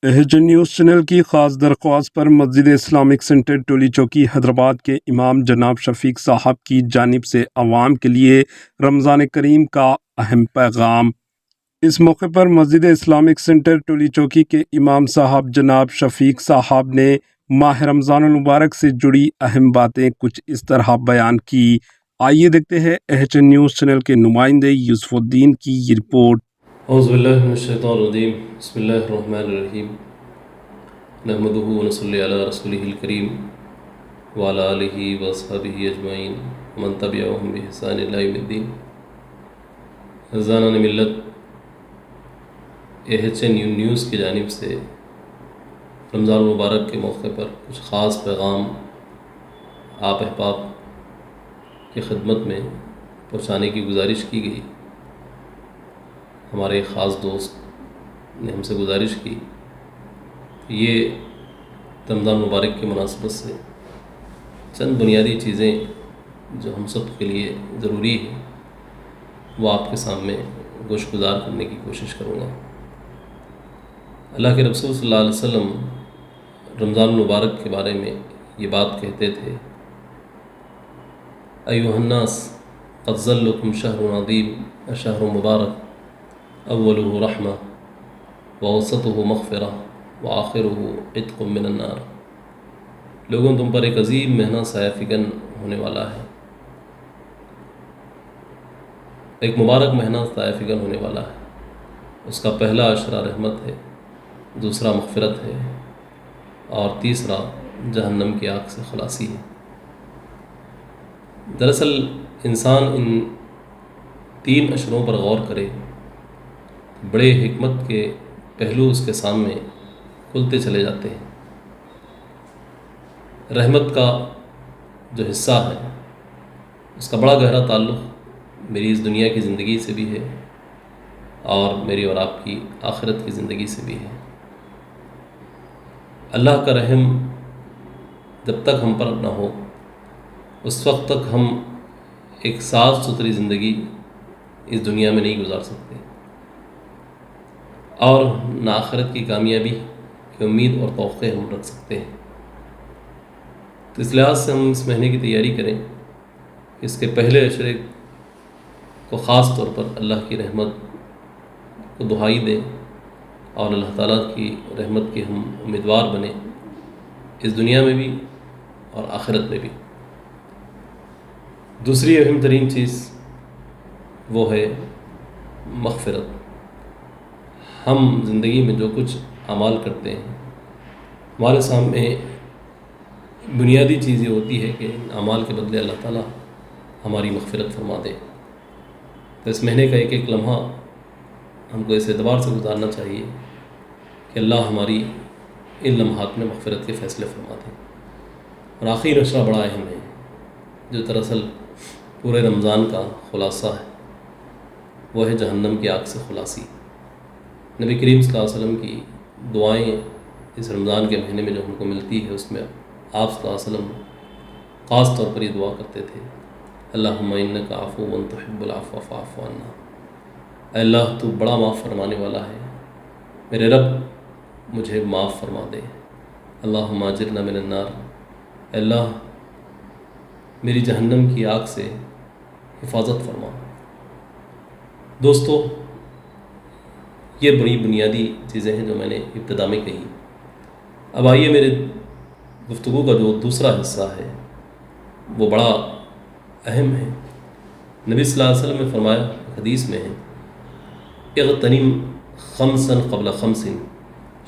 H news channel کی خاص درخواست پر مسجد اسلامک سینٹر ٹولی چوکی حیدرآباد کے امام جناب شفیق صاحب کی جانب سے عوام کے لیے رمضان کریم کا اہم پیغام۔ اس موقع پر مسجد اسلامک سینٹر ٹولی چوکی کے امام صاحب جناب شفیق صاحب نے ماہ رمضان المبارک سے جڑی اہم باتیں کچھ اس طرح بیان کی۔ آئیے دیکھتے ہیں ایچ نیوز چینل کے نمائندے یوسف الدین کی یہ رپورٹ۔ اعوذ باللہ من الشیطان الرجیم، بسم اللہ الرحمن الرحیم، نحمدہ ونصلی علی رسولہ الکریم وعلی آلہ واصحابہ اجمعین ومن تبعہم بإحسان الی یوم الدین۔ عزیزان ملت، ایچ نیوز کی جانب سے رمضان المبارک کے موقع پر کچھ خاص پیغام آپ احباب کی خدمت میں پہنچانے کی گزارش کی گئی۔ ہمارے خاص دوست نے ہم سے گزارش کی کہ یہ رمضان مبارک کی مناسبت سے چند بنیادی چیزیں جو ہم سب کے لیے ضروری ہیں وہ آپ کے سامنے گوش گزار کرنے کی کوشش کروں گا۔ اللہ کے رسول صلی اللہ علیہ وسلم رمضان المبارک کے بارے میں یہ بات کہتے تھے، ایھا الناس قد ظلکم شہر عظیم شہر مبارک اولہ رحمہ واوسطہ مغفرہ وآخرہ عتق من النار۔ لوگوں، تم پر ایک عظیم مہینہ سایہ فکن ہونے والا ہے، ایک مبارک مہینہ سایہ فکن ہونے والا ہے۔ اس کا پہلا عشرہ رحمت ہے، دوسرا مغفرت ہے، اور تیسرا جہنم کی آگ سے خلاصی ہے۔ دراصل انسان ان تین اشروں پر غور کرے، بڑے حکمت کے پہلو اس کے سامنے کھلتے چلے جاتے ہیں۔ رحمت کا جو حصہ ہے اس کا بڑا گہرا تعلق میری اس دنیا کی زندگی سے بھی ہے اور میری اور آپ کی آخرت کی زندگی سے بھی ہے۔ اللہ کا رحم جب تک ہم پر نہ ہو اس وقت تک ہم ایک صاف ستھری زندگی اس دنیا میں نہیں گزار سکتے، اور نہ آخرت کی کامیابی کی امید اور توقع ہم رکھ سکتے ہیں۔ تو اس لحاظ سے ہم اس مہینے کی تیاری کریں، اس کے پہلے عشرے کو خاص طور پر اللہ کی رحمت کو دہائی دیں اور اللہ تعالیٰ کی رحمت کے ہم امیدوار بنیں، اس دنیا میں بھی اور آخرت میں بھی۔ دوسری اہم ترین چیز وہ ہے مغفرت۔ ہم زندگی میں جو کچھ اعمال کرتے ہیں ہمارے سامنے بنیادی چیز یہ ہوتی ہے کہ ان اعمال کے بدلے اللہ تعالیٰ ہماری مغفرت فرما دے۔ تو اس مہینے کا ایک ایک لمحہ ہم کو اس اعتبار سے گزارنا چاہیے کہ اللہ ہماری ان لمحات میں مغفرت کے فیصلے فرما دے۔ اور آخری عشرہ بڑا اہم ہے جو دراصل پورے رمضان کا خلاصہ ہے، وہ ہے جہنم کی آگ سے خلاصی۔ نبی کریم صلی اللہ علیہ وسلم کی دعائیں اس رمضان کے مہینے میں جو ہم کو ملتی ہے اس میں آپ صلی اللہ علیہ وسلم خاص طور پر یہ دعا کرتے تھے، اللہم انک عفو تحب العفو فاعف عنا۔ اے اللہ تو بڑا معاف فرمانے والا ہے، میرے رب مجھے معاف فرما دے۔ اللہم اجرنا من النار، اے اللہ میری جہنم کی آگ سے حفاظت فرما۔ دوستو، یہ بڑی بنیادی چیزیں ہیں جو میں نے ابتدا میں کہی۔ اب آئیے میرے گفتگو کا جو دوسرا حصہ ہے وہ بڑا اہم ہے۔ نبی صلی اللہ علیہ وسلم نے فرمایا، حدیث میں ہے، اغتنم خمسا قبل خمس،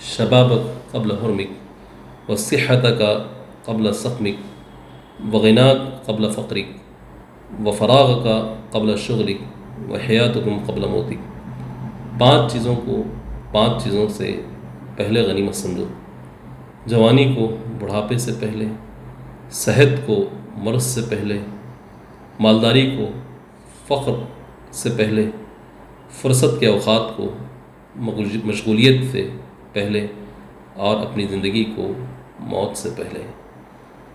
شبابک قبل حرمک، وصحتک قبل سقمک، وغناک قبل فقرک، وفراغک قبل شغلک، وحیاتکم قبل موتک۔ پانچ چیزوں سے پہلے غنیمت سمجھو، جوانی کو بڑھاپے سے پہلے، صحت کو مرض سے پہلے، مالداری کو فقر سے پہلے، فرصت کے اوقات کو مشغولیت سے پہلے، اور اپنی زندگی کو موت سے پہلے۔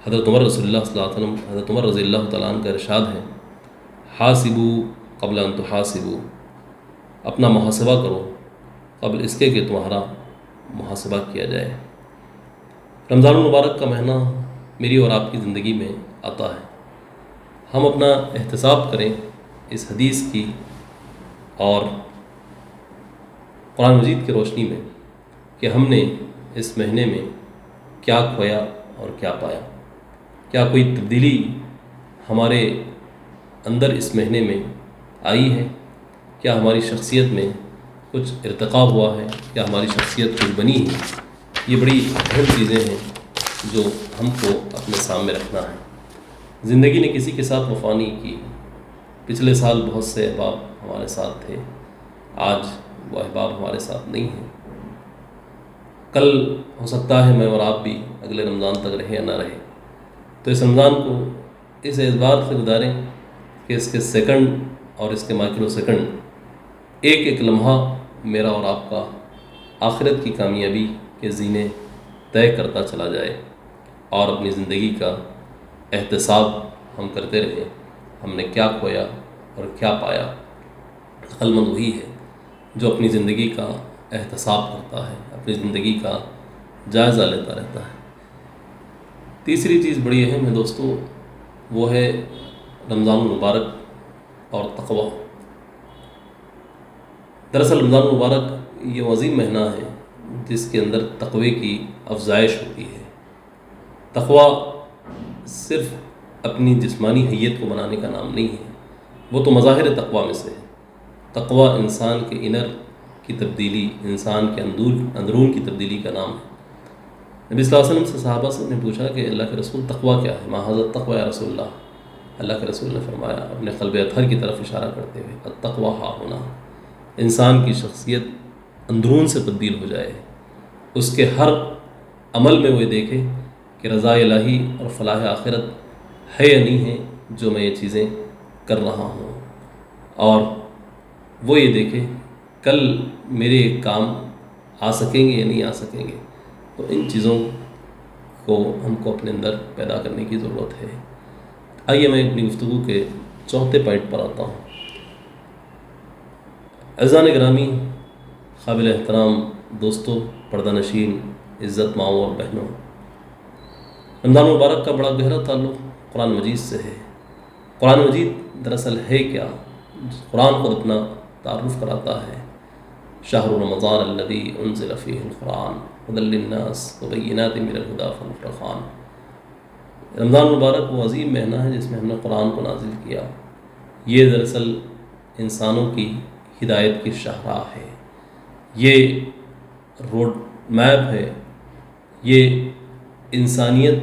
حضرت عمر رسول اللہ صلی اللہ علیہ وسلم، حضرت عمر رضی اللہ تعالیٰ عنہ کا ارشاد ہے، حاسبوا قبل ان تحاسبوا، اپنا محاسبہ کرو قبل اس کے کہ تمہارا محاسبہ کیا جائے۔ رمضان المبارک کا مہینہ میری اور آپ کی زندگی میں آتا ہے، ہم اپنا احتساب کریں اس حدیث کی اور قرآن مجید کی روشنی میں کہ ہم نے اس مہینے میں کیا کھویا اور کیا پایا، کیا کوئی تبدیلی ہمارے اندر اس مہینے میں آئی ہے، کیا ہماری شخصیت میں کچھ ارتقا ہوا ہے، کیا ہماری شخصیت کچھ بنی ہے۔ یہ بڑی اہم چیزیں ہیں جو ہم کو اپنے سامنے رکھنا ہے۔ زندگی نے کسی کے ساتھ وفا نہیں کی۔ پچھلے سال بہت سے احباب ہمارے ساتھ تھے، آج وہ احباب ہمارے ساتھ نہیں ہیں۔ کل ہو سکتا ہے میں اور آپ بھی اگلے رمضان تک رہے یا نہ رہے، تو اس رمضان کو اس اعتبار سے گزاریں کہ اس کے سیکنڈ اور اس کے مائکرو سیکنڈ، ایک ایک لمحہ میرا اور آپ کا آخرت کی کامیابی کے زینے طے کرتا چلا جائے، اور اپنی زندگی کا احتساب ہم کرتے رہیں، ہم نے کیا کھویا اور کیا پایا۔ عقل مند وہی ہے جو اپنی زندگی کا احتساب کرتا ہے، اپنی زندگی کا جائزہ لیتا رہتا ہے۔ تیسری چیز بڑی اہم ہے دوستو، وہ ہے رمضان المبارک اور تقوی۔ دراصل رمضان المبارک یہ عظیم مہینہ ہے جس کے اندر تقوی کی افزائش ہوتی ہے۔ تقوی صرف اپنی جسمانی حیت کو بنانے کا نام نہیں ہے، وہ تو مظاہر تقوی میں سے ہے۔ تقوی انسان کے انر کی تبدیلی، انسان کے اندرون کی تبدیلی کا نام ہے۔ نبی صلی اللہ علیہ وسلم سے صحابہ سے نے پوچھا کہ اللہ کے رسول تقوی کیا ہے؟ ما ھذا التقوی یا رسول اللہ؟ اللہ کے رسول نے فرمایا اپنے قلب اطہر کی طرف اشارہ کرتے ہوئے، التقوی ہا ہونا، انسان کی شخصیت اندرون سے تبدیل ہو جائے، اس کے ہر عمل میں وہ دیکھے کہ رضا الہی اور فلاح آخرت ہے یا نہیں ہے جو میں یہ چیزیں کر رہا ہوں، اور وہ یہ دیکھے کل میرے کام آ سکیں گے یا نہیں آ سکیں گے۔ تو ان چیزوں کو ہم کو اپنے اندر پیدا کرنے کی ضرورت ہے۔ آئیے میں اپنی گفتگو کے چوتھے پوائنٹ پر آتا ہوں۔ عزیزان گرامی، قابل احترام دوستوں، پردہ نشین، عزت ماؤں اور بہنوں، رمضان مبارک کا بڑا گہرا تعلق قرآن مجید سے ہے۔ قرآن مجید دراصل ہے کیا؟ قرآن خود اپنا تعارف کراتا ہے۔ شہر رمضان الذی انزل فیہ القرآن ھدی للناس وبینات من الھدی والفرقان۔ رمضان مبارک وہ عظیم مہینہ ہے جس میں ہم نے قرآن کو نازل کیا۔ یہ دراصل انسانوں کی ہدایت کی شاہراہ ہے، یہ روڈ میپ ہے، یہ انسانیت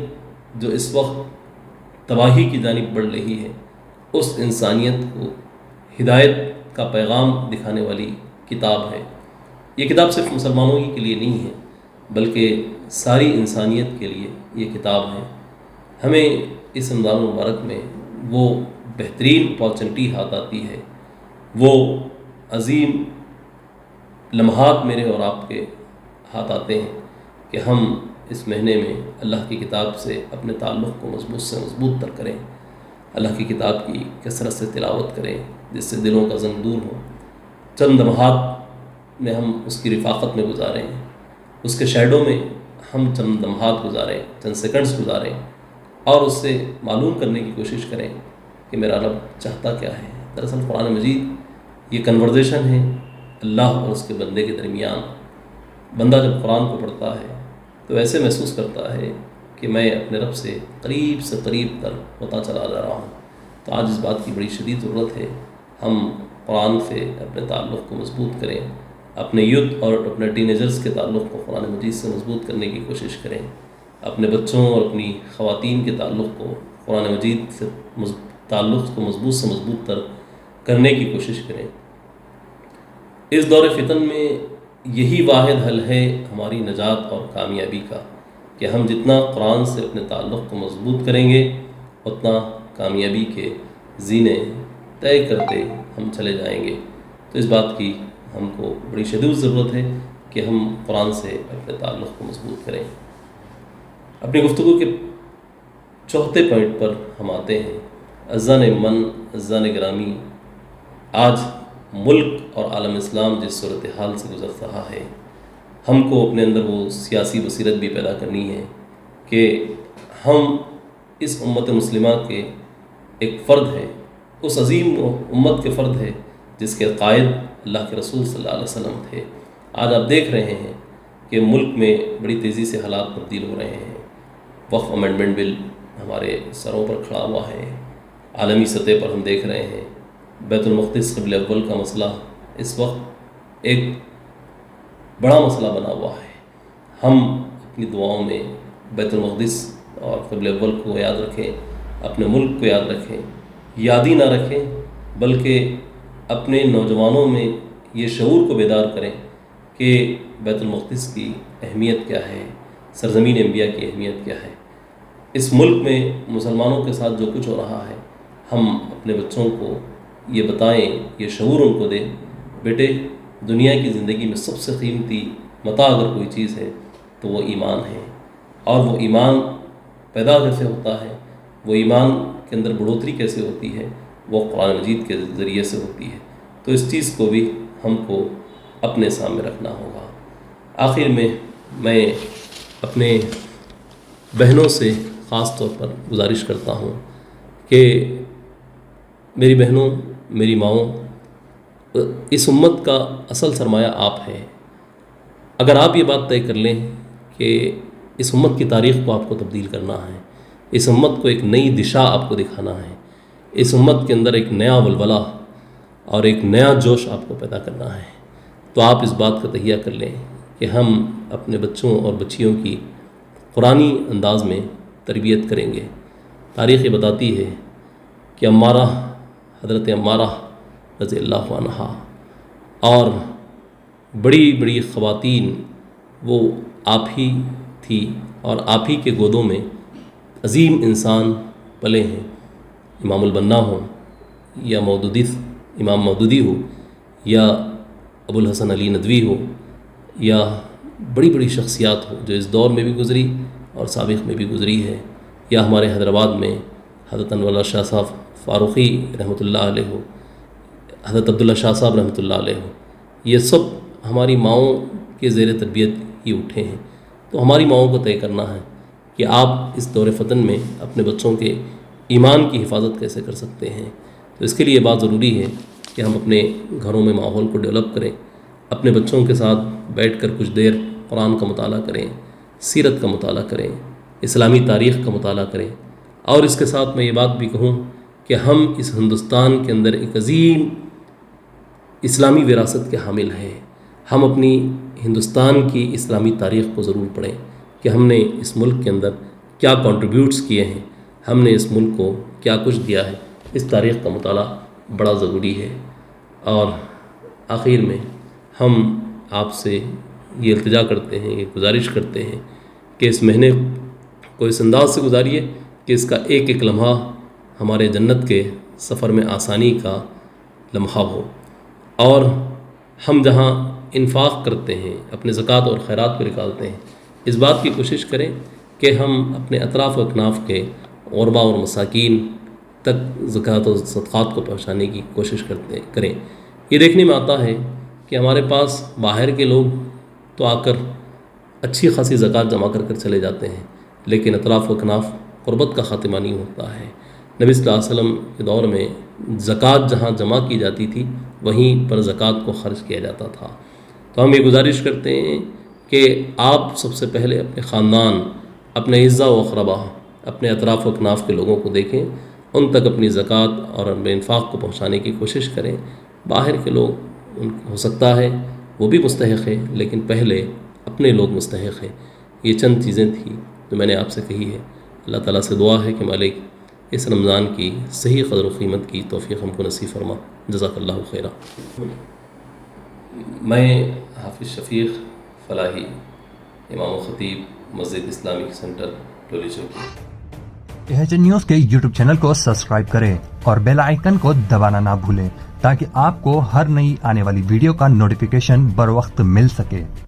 جو اس وقت تباہی کی جانب بڑھ رہی ہے، اس انسانیت کو ہدایت کا پیغام دکھانے والی کتاب ہے۔ یہ کتاب صرف مسلمانوں ہی کے لیے نہیں ہے بلکہ ساری انسانیت کے لیے یہ کتاب ہے۔ ہمیں اس رمضان مبارک میں وہ بہترین اپارچونٹی ہاتھ آتی ہے، وہ عظیم لمحات میرے اور آپ کے ہاتھ آتے ہیں کہ ہم اس مہینے میں اللہ کی کتاب سے اپنے تعلق کو مضبوط سے مضبوط تر کریں، اللہ کی کتاب کی کثرت سے تلاوت کریں جس سے دلوں کا زنگ دور ہو۔ چند لمحات میں ہم اس کی رفاقت میں گزاریں، اس کے شیڈو میں ہم چند لمحات گزاریں، چند سیکنڈز گزاریں، اور اس سے معلوم کرنے کی کوشش کریں کہ میرا رب چاہتا کیا ہے۔ دراصل قرآن مجید یہ کنورزیشن ہے اللہ اور اس کے بندے کے درمیان۔ بندہ جب قرآن کو پڑھتا ہے تو ایسے محسوس کرتا ہے کہ میں اپنے رب سے قریب تر ہوتا چلا جا رہا ہوں۔ تو آج اس بات کی بڑی شدید ضرورت ہے ہم قرآن سے اپنے تعلق کو مضبوط کریں، اپنے یوتھ اور اپنے ٹینیجرز کے تعلق کو قرآن مجید سے مضبوط کرنے کی کوشش کریں، اپنے بچوں اور اپنی خواتین کے تعلق کو قرآن مجید سے تعلق کو مضبوط سے مضبوط تر کرنے کی کوشش کریں۔ اس دور فتن میں یہی واحد حل ہے ہماری نجات اور کامیابی کا کہ ہم جتنا قرآن سے اپنے تعلق کو مضبوط کریں گے اتنا کامیابی کے زینے طے کرتے ہم چلے جائیں گے۔ تو اس بات کی ہم کو بڑی شدید ضرورت ہے کہ ہم قرآن سے اپنے تعلق کو مضبوط کریں۔ اپنی گفتگو کے چوتھے پوائنٹ پر ہم آتے ہیں۔ عزیزان گرامی، آج ملک اور عالم اسلام جس صورتحال سے گزر رہا ہے، ہم کو اپنے اندر وہ سیاسی بصیرت بھی پیدا کرنی ہے کہ ہم اس امت مسلمہ کے ایک فرد ہیں، اس عظیم امت کے فرد ہے جس کے قائد اللہ کے رسول صلی اللہ علیہ وسلم تھے۔ آج آپ دیکھ رہے ہیں کہ ملک میں بڑی تیزی سے حالات تبدیل ہو رہے ہیں۔ وقف امینڈمنٹ بل ہمارے سروں پر کھڑا ہوا ہے، عالمی سطح پر ہم دیکھ رہے ہیں بیت المقدس قبلہ اول کا مسئلہ اس وقت ایک بڑا مسئلہ بنا ہوا ہے۔ ہم اپنی دعاؤں میں بیت المقدس اور قبلہ اول کو یاد رکھیں، اپنے ملک کو یاد رکھیں، یاد ہی نہ رکھیں بلکہ اپنے نوجوانوں میں یہ شعور کو بیدار کریں کہ بیت المقدس کی اہمیت کیا ہے، سرزمین انبیاء کی اہمیت کیا ہے۔ اس ملک میں مسلمانوں کے ساتھ جو کچھ ہو رہا ہے، ہم اپنے بچوں کو یہ بتائیں، یہ شعور ان کو دیں، بیٹے دنیا کی زندگی میں سب سے قیمتی متاع اگر کوئی چیز ہے تو وہ ایمان ہے، اور وہ ایمان پیدا کیسے ہوتا ہے، وہ ایمان کے اندر بڑھوتری کیسے ہوتی ہے، وہ قرآن مجید کے ذریعے سے ہوتی ہے۔ تو اس چیز کو بھی ہم کو اپنے سامنے رکھنا ہوگا۔ آخر میں اپنے بہنوں سے خاص طور پر گزارش کرتا ہوں کہ میری بہنوں، میری ماؤں، اس امت کا اصل سرمایہ آپ ہیں۔ اگر آپ یہ بات طے کر لیں کہ اس امت کی تاریخ کو آپ کو تبدیل کرنا ہے، اس امت کو ایک نئی دشا آپ کو دکھانا ہے، اس امت کے اندر ایک نیا ولولہ اور ایک نیا جوش آپ کو پیدا کرنا ہے، تو آپ اس بات کا تہیہ کر لیں کہ ہم اپنے بچوں اور بچیوں کی قرآنی انداز میں تربیت کریں گے۔ تاریخ یہ بتاتی ہے کہ حضرت عمارہ رضی اللہ عنہا اور بڑی بڑی خواتین وہ آپ ہی تھی، اور آپ ہی کے گودوں میں عظیم انسان پلے ہیں، امام البنا ہو یا امام مودودی ہو یا ابو الحسن علی ندوی ہو یا بڑی بڑی شخصیات ہو جو اس دور میں بھی گزری اور سابق میں بھی گزری ہے، یا ہمارے حیدرآباد میں حضرت انور اللہ شاہ صاحب فاروقی رحمۃ اللہ علیہ ہو، حضرت عبداللہ شاہ صاحب رحمۃ اللہ علیہ ہو، یہ سب ہماری ماؤں کے زیر تربیت ہی اٹھے ہیں۔ تو ہماری ماؤں کو طے کرنا ہے کہ آپ اس دور فتن میں اپنے بچوں کے ایمان کی حفاظت کیسے کر سکتے ہیں۔ تو اس کے لیے بات ضروری ہے کہ ہم اپنے گھروں میں ماحول کو ڈیولپ کریں، اپنے بچوں کے ساتھ بیٹھ کر کچھ دیر قرآن کا مطالعہ کریں، سیرت کا مطالعہ کریں، اسلامی تاریخ کا مطالعہ کریں، اور اس کے ساتھ میں یہ بات بھی کہوں کہ ہم اس ہندوستان کے اندر ایک عظیم اسلامی وراثت کے حامل ہیں۔ ہم اپنی ہندوستان کی اسلامی تاریخ کو ضرور پڑھیں کہ ہم نے اس ملک کے اندر کیا کنٹریبیوٹس کیے ہیں، ہم نے اس ملک کو کیا کچھ دیا ہے۔ اس تاریخ کا مطالعہ بڑا ضروری ہے۔ اور آخر میں ہم آپ سے یہ التجا کرتے ہیں، یہ گزارش کرتے ہیں کہ اس مہینے کو اس انداز سے گزاریے کہ اس کا ایک ایک لمحہ ہمارے جنت کے سفر میں آسانی کا لمحہ ہو، اور ہم جہاں انفاق کرتے ہیں، اپنے زکوٰۃ اور خیرات کو نکالتے ہیں، اس بات کی کوشش کریں کہ ہم اپنے اطراف و اکناف کے غربا اور مساکین تک زکوٰۃ و صدقات کو پہنچانے کی کوشش کریں۔ یہ دیکھنے میں آتا ہے کہ ہمارے پاس باہر کے لوگ تو آ کر اچھی خاصی زکوٰۃ جمع کر چلے جاتے ہیں، لیکن اطراف و اکناف غربت کا خاتمہ نہیں ہوتا ہے۔ نبی صلی اللہ علیہ وسلم کے دور میں زکوٰۃ جہاں جمع کی جاتی تھی وہیں پر زکوٰۃ کو خرچ کیا جاتا تھا۔ تو ہم یہ گزارش کرتے ہیں کہ آپ سب سے پہلے اپنے خاندان، اپنے اعزا و اقربا، اپنے اطراف و اکناف کے لوگوں کو دیکھیں، ان تک اپنی زکوٰۃ اور اپنے انفاق کو پہنچانے کی کوشش کریں۔ باہر کے لوگ ہو سکتا ہے وہ بھی مستحق ہیں، لیکن پہلے اپنے لوگ مستحق ہیں۔ یہ چند چیزیں تھیں جو میں نے آپ سے کہی ہے۔ اللہ تعالیٰ سے دعا ہے کہ مالک اس رمضان کی صحیح قدر و قیمت کی توفیق ہم کو نصیب فرما۔ جزاک اللہ خیرہ۔ میں حافظ شفیق فلاحی، امام و خطیب مسجد Islamic centre Toli Chowki. H news کے یوٹیوب چینل کو سبسکرائب کریں اور بیل آئیکن کو دبانا نہ بھولیں تاکہ آپ کو ہر نئی آنے والی ویڈیو کا نوٹیفیکیشن بر وقت مل سکے۔